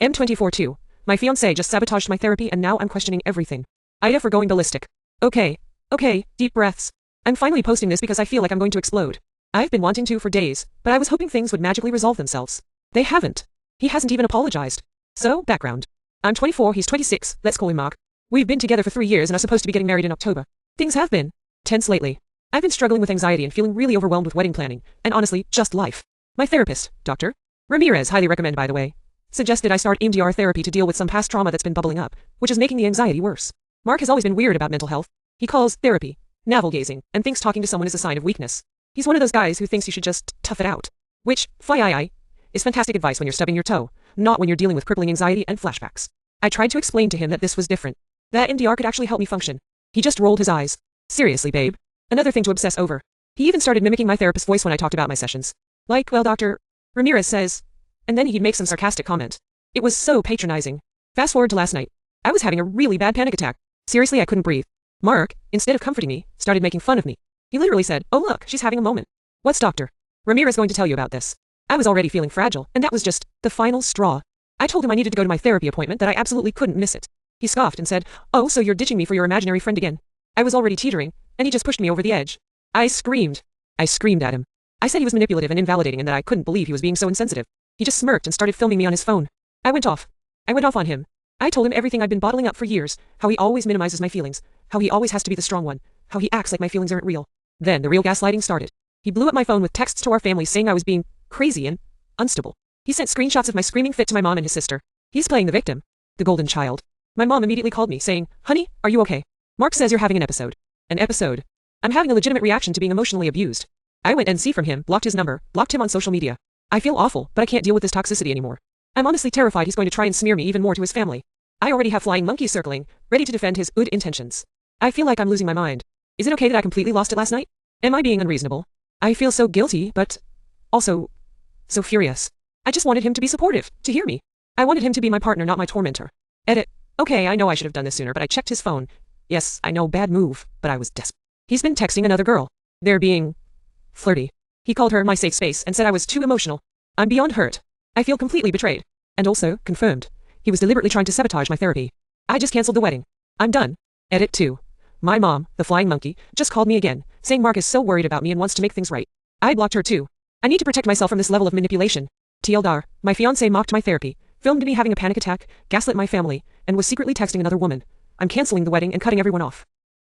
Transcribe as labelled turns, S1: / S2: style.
S1: M24 too. My fiancé just sabotaged my therapy and now I'm questioning everything. Ida for going ballistic. Okay, deep breaths. I'm finally posting this because I feel like I'm going to explode. I've been wanting to for days, but I was hoping things would magically resolve themselves. They haven't. He hasn't even apologized. So, background. I'm 24, he's 26, let's call him Mark. We've been together for 3 years and are supposed to be getting married in October. Things have been tense lately. I've been struggling with anxiety and feeling really overwhelmed with wedding planning, and honestly, just life. My therapist, Dr. Ramirez, highly recommend by the way, suggested I start EMDR therapy to deal with some past trauma that's been bubbling up, which is making the anxiety worse. Mark has always been weird about mental health. He calls therapy navel-gazing and thinks talking to someone is a sign of weakness. He's one of those guys who thinks you should just tough it out. Which, FYI, is fantastic advice when you're stubbing your toe, not when you're dealing with crippling anxiety and flashbacks. I tried to explain to him that this was different. That MDR could actually help me function. He just rolled his eyes. Seriously, babe. Another thing to obsess over. He even started mimicking my therapist's voice when I talked about my sessions. Like, well, Dr. Ramirez says. And then he'd make some sarcastic comment. It was so patronizing. Fast forward to last night. I was having a really bad panic attack. Seriously, I couldn't breathe. Mark, instead of comforting me, started making fun of me. He literally said, "Oh look, she's having a moment." What's Dr. Ramirez going to tell you about this? I was already feeling fragile, and that was just the final straw. I told him I needed to go to my therapy appointment, that I absolutely couldn't miss it. He scoffed and said, "Oh, so you're ditching me for your imaginary friend again." I was already teetering, and he just pushed me over the edge. I screamed. I screamed at him. I said he was manipulative and invalidating and that I couldn't believe he was being so insensitive. He just smirked and started filming me on his phone. I went off. I went off on him. I told him everything I'd been bottling up for years, how he always minimizes my feelings, how he always has to be the strong one, how he acts like my feelings aren't real. Then the real gaslighting started. He blew up my phone with texts to our family saying I was being crazy and unstable. He sent screenshots of my screaming fit to my mom and his sister. He's playing the victim. The golden child. My mom immediately called me saying, "Honey, are you okay? Mark says you're having an episode." An episode. I'm having a legitimate reaction to being emotionally abused. I went NC from him, blocked his number, blocked him on social media. I feel awful, but I can't deal with this toxicity anymore. I'm honestly terrified he's going to try and smear me even more to his family. I already have flying monkeys circling, ready to defend his good intentions. I feel like I'm losing my mind. Is it okay that I completely lost it last night? Am I being unreasonable? I feel so guilty, but also so furious. I just wanted him to be supportive, to hear me. I wanted him to be my partner, not my tormentor. Edit. Okay, I know I should have done this sooner, but I checked his phone. Yes, I know, bad move, but I was desperate. He's been texting another girl. They're being flirty. He called her my safe space and said I was too emotional. I'm beyond hurt. I feel completely betrayed. And also, confirmed, he was deliberately trying to sabotage my therapy. I just cancelled the wedding. I'm done. Edit 2. My mom, the flying monkey, just called me again, saying Mark is so worried about me and wants to make things right. I blocked her too. I need to protect myself from this level of manipulation. TLDR, my fiancé mocked my therapy, filmed me having a panic attack, gaslit my family, and was secretly texting another woman. I'm cancelling the wedding and cutting everyone off.